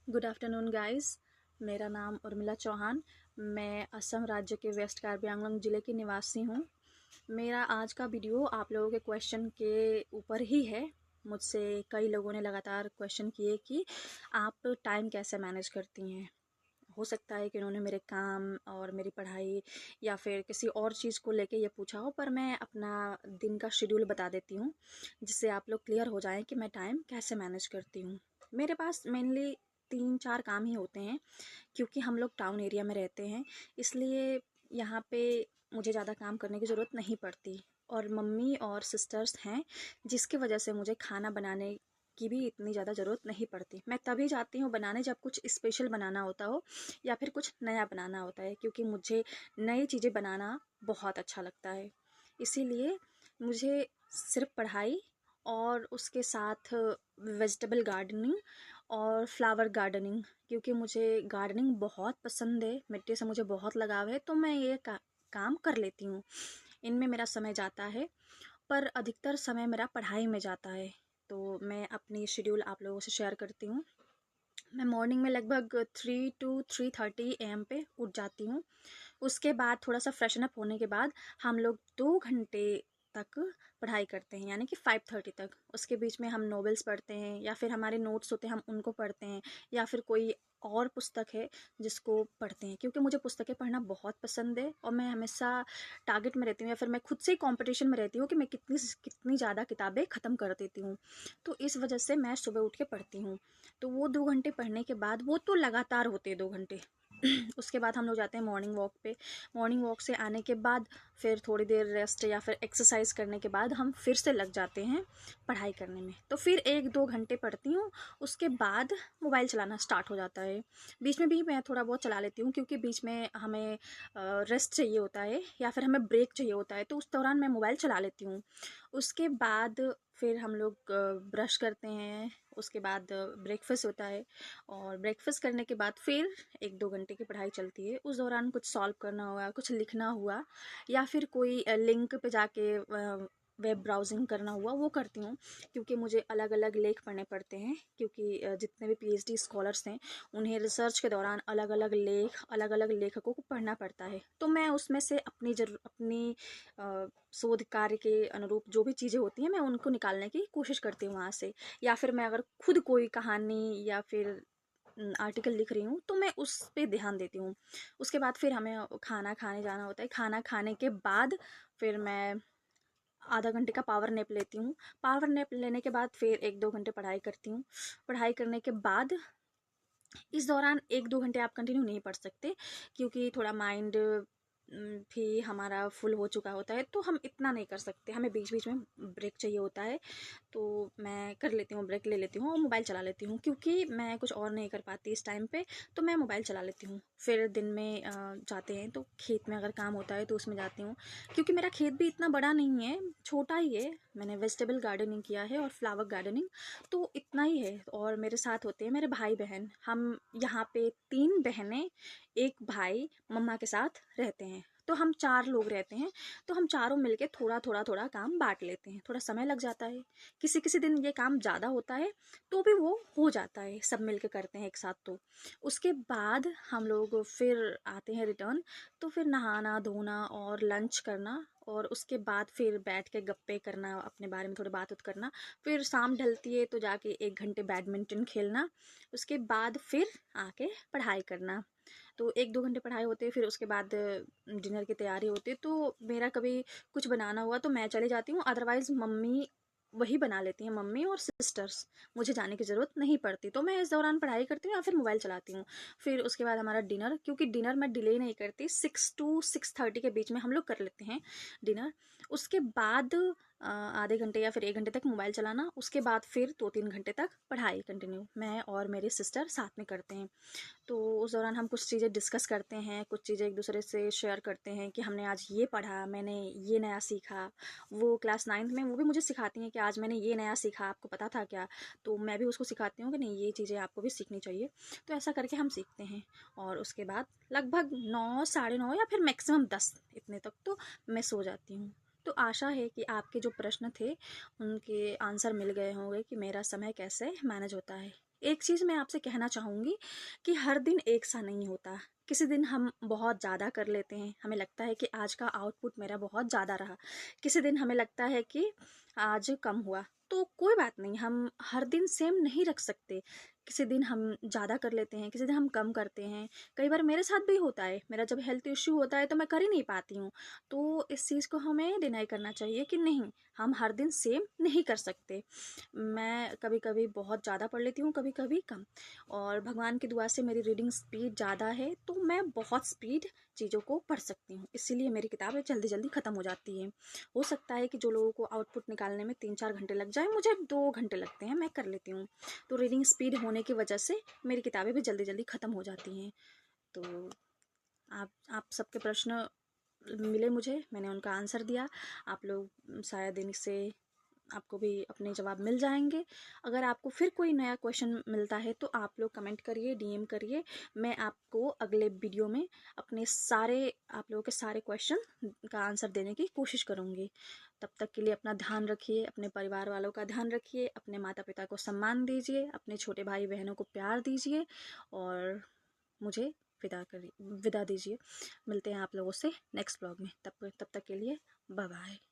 Good afternoon guys. मेरा नाम उर्मिला चौहान। मैं असम राज्य के वेस्ट कार्बी आंगलोंग ज़िले की निवासी हूँ। मेरा आज का वीडियो आप लोगों के क्वेश्चन के ऊपर ही है। मुझसे कई लोगों ने लगातार क्वेश्चन किए कि आप टाइम कैसे मैनेज करती हैं। हो सकता है कि उन्होंने मेरे काम और मेरी पढ़ाई या फिर किसी और चीज़ को लेके ये पूछा हो, पर मैं अपना दिन का शेड्यूल बता देती हूँ जिससे आप लोग क्लियर हो जाएं कि मैं टाइम कैसे मैनेज करती हूँ। मेरे पास मेनली 3-4 काम ही होते हैं क्योंकि हम लोग टाउन एरिया में रहते हैं, इसलिए यहाँ पे मुझे ज़्यादा काम करने की ज़रूरत नहीं पड़ती। और मम्मी और सिस्टर्स हैं जिसकी वजह से मुझे खाना बनाने की भी इतनी ज़्यादा ज़रूरत नहीं पड़ती। मैं तभी जाती हूँ बनाने जब कुछ स्पेशल बनाना होता हो या फिर कुछ नया बनाना होता है, क्योंकि मुझे नई चीज़ें बनाना बहुत अच्छा लगता है। इसीलिए मुझे सिर्फ पढ़ाई और उसके साथ वेजिटेबल गार्डनिंग और फ्लावर गार्डनिंग, क्योंकि मुझे गार्डनिंग बहुत पसंद है, मिट्टी से मुझे बहुत लगाव है, तो मैं ये काम कर लेती हूँ। इनमें मेरा समय जाता है, पर अधिकतर समय मेरा पढ़ाई में जाता है। तो मैं अपनी शेड्यूल आप लोगों से शेयर करती हूँ। मैं मॉर्निंग में लगभग 3 to 3:30 AM पे उठ जाती हूँ। उसके बाद थोड़ा सा फ्रेशन अप होने के बाद हम लोग 2 घंटे तक पढ़ाई करते हैं, यानी कि 5:30 तक। उसके बीच में हम नॉवेल्स पढ़ते हैं या फिर हमारे नोट्स होते हैं हम उनको पढ़ते हैं, या फिर कोई और पुस्तक है जिसको पढ़ते हैं, क्योंकि मुझे पुस्तकें पढ़ना बहुत पसंद है और मैं हमेशा टारगेट में रहती हूँ या फिर मैं खुद से ही कॉम्पिटिशन में रहती हूँ कि मैं कितनी कितनी ज़्यादा किताबें ख़त्म कर देती हूँ। तो इस वजह से मैं सुबह उठ के पढ़ती हूँ। तो वो 2 घंटे पढ़ने के बाद, वो तो लगातार होते हैं 2 घंटे। उसके बाद हम लोग जाते हैं मॉर्निंग वॉक पे। मॉर्निंग वॉक से आने के बाद फिर थोड़ी देर रेस्ट या फिर एक्सरसाइज करने के बाद हम फिर से लग जाते हैं पढ़ाई करने में। तो फिर 1-2 घंटे पढ़ती हूँ। उसके बाद मोबाइल चलाना स्टार्ट हो जाता है। बीच में भी मैं थोड़ा बहुत चला लेती हूँ, क्योंकि बीच में हमें रेस्ट चाहिए होता है या फिर हमें ब्रेक चाहिए होता है, तो उस दौरान मैं मोबाइल चला लेती हूँ। उसके बाद फिर हम लोग ब्रश करते हैं। उसके बाद ब्रेकफास्ट होता है और ब्रेकफास्ट करने के बाद फिर 1-2 घंटे की पढ़ाई चलती है। उस दौरान कुछ सॉल्व करना हुआ, कुछ लिखना हुआ, या फिर कोई लिंक पे जाके वेब ब्राउजिंग करना हुआ, वो करती हूँ। क्योंकि मुझे अलग अलग लेख पढ़ने पड़ते हैं, क्योंकि जितने भी PhD स्कॉलर्स हैं उन्हें रिसर्च के दौरान अलग अलग लेख, अलग अलग लेखकों को पढ़ना पड़ता है। तो मैं उसमें से अपनी शोध कार्य के अनुरूप जो भी चीज़ें होती हैं मैं उनको निकालने की कोशिश करती हूँ वहाँ से। या फिर मैं अगर खुद कोई कहानी या फिर आर्टिकल लिख रही हूँ तो मैं उस पे ध्यान देती हूँ। उसके बाद फिर हमें खाना खाने जाना होता है। खाना खाने के बाद फिर मैं आधा घंटे का पावर नैप लेती हूँ। पावर नैप लेने के बाद फिर 1-2 घंटे पढ़ाई करती हूँ। पढ़ाई करने के बाद इस दौरान 1-2 घंटे आप कंटिन्यू नहीं पढ़ सकते, क्योंकि थोड़ा माइंड भी हमारा फुल हो चुका होता है, तो हम इतना नहीं कर सकते, हमें बीच बीच में ब्रेक चाहिए होता है। तो मैं कर लेती हूँ, ब्रेक ले लेती हूँ और मोबाइल चला लेती हूँ, क्योंकि मैं कुछ और नहीं कर पाती इस टाइम पे, तो मैं मोबाइल चला लेती हूँ। फिर दिन में जाते हैं तो खेत में अगर काम होता है तो उसमें जाती हूँ, क्योंकि मेरा खेत भी इतना बड़ा नहीं है, छोटा ही है। मैंने वेजिटेबल गार्डनिंग किया है और फ्लावर गार्डनिंग, तो इतना ही है। और मेरे साथ होते हैं मेरे भाई बहन। हम यहाँ पे 3 बहनें, एक भाई मम्मा के साथ रहते हैं, तो हम 4 लोग रहते हैं। तो हम चारों मिलके थोड़ा थोड़ा थोड़ा काम बांट लेते हैं। थोड़ा समय लग जाता है, किसी किसी दिन ये काम ज़्यादा होता है तो भी वो हो जाता है, सब मिलके करते हैं एक साथ। तो उसके बाद हम लोग फिर आते हैं रिटर्न, तो फिर नहाना धोना और लंच करना, और उसके बाद फिर बैठ के गप्पे करना, अपने बारे में थोड़ी बात उत करना। फिर शाम ढलती है तो जाके 1 घंटे बैडमिंटन खेलना। उसके बाद फिर आके पढ़ाई करना। तो 1-2 घंटे पढ़ाई होती है, फिर उसके बाद डिनर की तैयारी होती है। तो मेरा कभी कुछ बनाना हुआ तो मैं चली जाती हूँ, अदरवाइज़ मम्मी वही बना लेती हैं, मम्मी और सिस्टर्स। मुझे जाने की ज़रूरत नहीं पड़ती, तो मैं इस दौरान पढ़ाई करती हूँ या फिर मोबाइल चलाती हूँ। फिर उसके बाद हमारा डिनर, क्योंकि डिनर मैं डिले नहीं करती, 6 to 6:30 के बीच में हम लोग कर लेते हैं डिनर। उसके बाद आधे घंटे या फिर 1 घंटे तक मोबाइल चलाना। उसके बाद फिर 2-3 घंटे तक पढ़ाई कंटिन्यू मैं और मेरी सिस्टर साथ में करते हैं। तो उस दौरान हम कुछ चीज़ें डिस्कस करते हैं, कुछ चीज़ें एक दूसरे से शेयर करते हैं कि हमने आज ये पढ़ा, मैंने ये नया सीखा। वो क्लास 9th में वो भी मुझे सिखाती हैं कि आज मैंने ये नया सीखा, आपको पता था क्या? तो मैं भी उसको सिखाती हूँ कि नहीं, ये चीज़ें आपको भी सीखनी चाहिए। तो ऐसा करके हम सीखते हैं। और उसके बाद लगभग 9, साढ़े 9 या फिर मैक्सिमम 10 इतने तक तो मैं सो जाती हूँ। तो आशा है कि आपके जो प्रश्न थे उनके आंसर मिल गए होंगे कि मेरा समय कैसे मैनेज होता है। एक चीज़ मैं आपसे कहना चाहूँगी कि हर दिन एक सा नहीं होता। किसी दिन हम बहुत ज़्यादा कर लेते हैं, हमें लगता है कि आज का आउटपुट मेरा बहुत ज़्यादा रहा। किसी दिन हमें लगता है कि आज कम हुआ। तो कोई बात नहीं, हम हर दिन सेम नहीं रख सकते। किसी दिन हम ज़्यादा कर लेते हैं, किसी दिन हम कम करते हैं। कई बार मेरे साथ भी होता है, मेरा जब हेल्थ इश्यू होता है तो मैं कर ही नहीं पाती हूँ। तो इस चीज़ को हमें डिनाई करना चाहिए कि नहीं, हम हर दिन सेम नहीं कर सकते। मैं कभी कभी बहुत ज़्यादा पढ़ लेती हूँ, कभी कभी कम। और भगवान की दुआ से मेरी रीडिंग स्पीड ज़्यादा है, तो मैं बहुत स्पीड चीज़ों को पढ़ सकती हूँ, इसीलिए मेरी किताबें जल्दी जल्दी ख़त्म हो जाती हैं। हो सकता है कि जो लोगों को आउटपुट निकालने में 3-4 घंटे लग जाए, मुझे 2 घंटे लगते हैं, मैं कर लेती हूँ। तो रीडिंग स्पीड होने की वजह से मेरी किताबें भी जल्दी जल्दी ख़त्म हो जाती हैं। तो आप सबके प्रश्न मिले मुझे, मैंने उनका आंसर दिया। आप लोग शायद इनसे आपको भी अपने जवाब मिल जाएंगे। अगर आपको फिर कोई नया क्वेश्चन मिलता है तो आप लोग कमेंट करिए, डीएम करिए। मैं आपको अगले वीडियो में अपने आप लोगों के सारे क्वेश्चन का आंसर देने की कोशिश करूँगी। तब तक के लिए अपना ध्यान रखिए, अपने परिवार वालों का ध्यान रखिए, अपने माता पिता को सम्मान दीजिए, अपने छोटे भाई बहनों को प्यार दीजिए और मुझे विदा दीजिए। मिलते हैं आप लोगों से नेक्स्ट ब्लॉग में। तब तक के लिए बाय बाय।